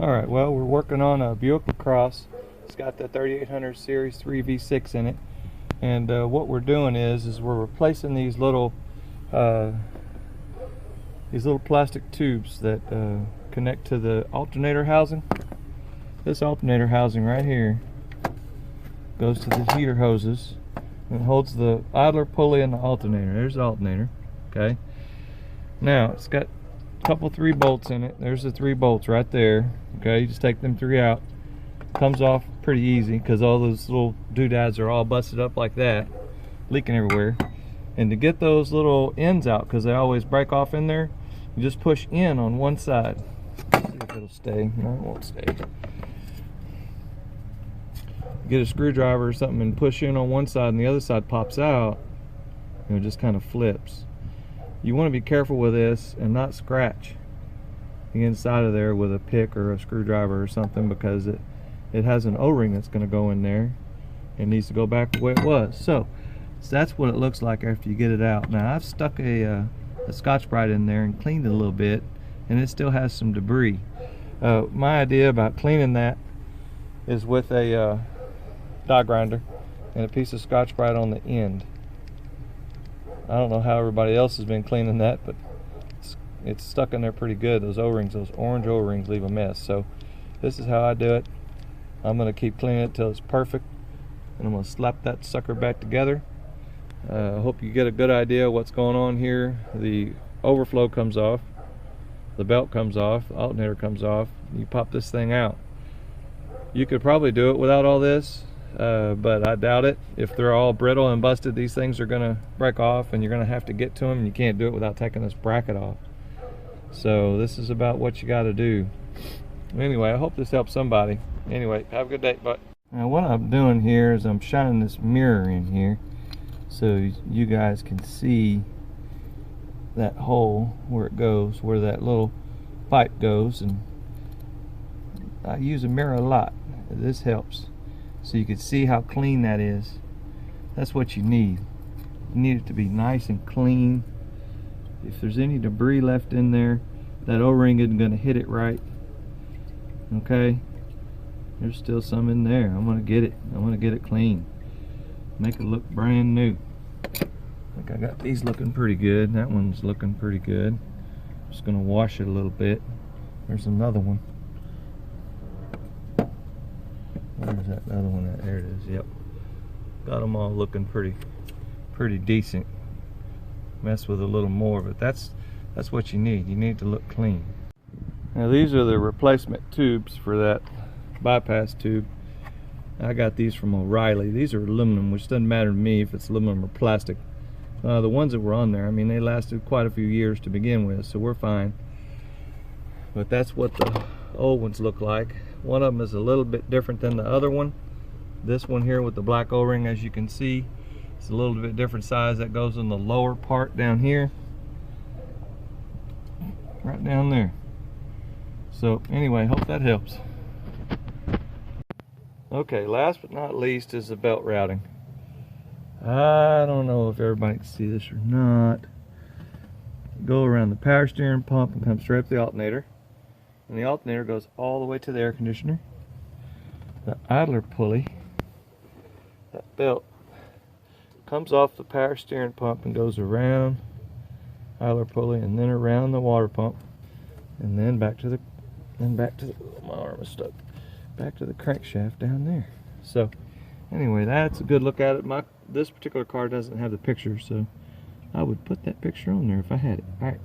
Alright, well, we're working on a Buick Lacrosse. It's got the 3800 Series 3 V6 in it. And what we're doing is we're replacing these little plastic tubes that connect to the alternator housing. This alternator housing right here goes to the heater hoses and holds the idler pulley and the alternator. There's the alternator. Okay. Now it's got a couple 3 bolts in it. There's the 3 bolts right there. Okay, you just take them 3 out. Comes off pretty easy because all those little doodads are all busted up like that, leaking everywhere. And to get those little ends out, because they always break off in there, you just push in on one side. Let's see if it'll stay. No, it won't stay. Get a screwdriver or something and push in on one side and the other side pops out, and it just kind of flips. You want to be careful with this and not scratch the inside of there with a pick or a screwdriver or something, because it has an O-ring that's going to go in there and needs to go back the way it was. So that's what it looks like after you get it out. Now I've stuck a Scotch-Brite in there and cleaned it a little bit, and it still has some debris. My idea about cleaning that is with a die grinder and a piece of Scotch-Brite on the end. I don't know how everybody else has been cleaning that, but it's stuck in there pretty good. Those O-rings, those orange O-rings, leave a mess. So this is how I do it. I'm going to keep cleaning it till it's perfect, and I'm going to slap that sucker back together. I hope you get a good idea of what's going on here. The overflow comes off, the belt comes off, the alternator comes off. You pop this thing out. You could probably do it without all this, but I doubt it. If they're all brittle and busted, these things are going to break off, and you're going to have to get to them, and you can't do it without taking this bracket off. So this is about what you got to do. Anyway, I hope this helps somebody. Anyway, have a good day. Bye. Now what I'm doing here is I'm shining this mirror in here so you guys can see that hole where it goes, where that little pipe goes, and I use a mirror a lot. This helps so you can see how clean that is. That's what you need. You need it to be nice and clean. If there's any debris left in there, that O-ring isn't going to hit it right. Okay, there's still some in there. I'm going to get it. I want to get it clean, make it look brand new. I think I got these looking pretty good. That one's looking pretty good. Just going to wash it a little bit. There's another one. Where's that other one at? There it is. Yep, got them all looking pretty decent. Mess with a little more, but that's what you need. You need to look clean. Now these are the replacement tubes for that bypass tube. I got these from O'Reilly. These are aluminum, which doesn't matter to me if it's aluminum or plastic. The ones that were on there, I mean, they lasted quite a few years to begin with, so we're fine. But that's what the old ones look like. One of them is a little bit different than the other one. This one here with the black O-ring, as you can see, it's a little bit different size. That goes in the lower part down here, right down there. So anyway, hope that helps. Okay, last but not least is the belt routing. I don't know if everybody can see this or not. Go around the power steering pump and come straight up the alternator, and the alternator goes all the way to the air conditioner. The idler pulley, that belt, comes off the power steering pump and goes around idler pulley, and then around the water pump, and then back to the my arm is stuck, back to the crankshaft down there. So anyway, that's a good look at it. This particular car doesn't have the picture, so I would put that picture on there if I had it. All right.